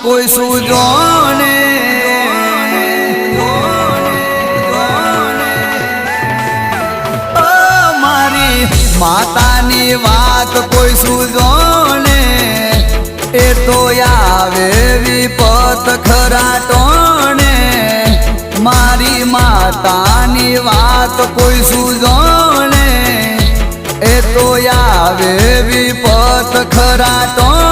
કોઈ સુજોને મારી માતાની વાત કોઈ સુજોને એ તો આવે વિપત ખરા ટોણે મારી માતાની વાત કોઈ સુજોને એ તો આવે વિપત ખરા ટોણે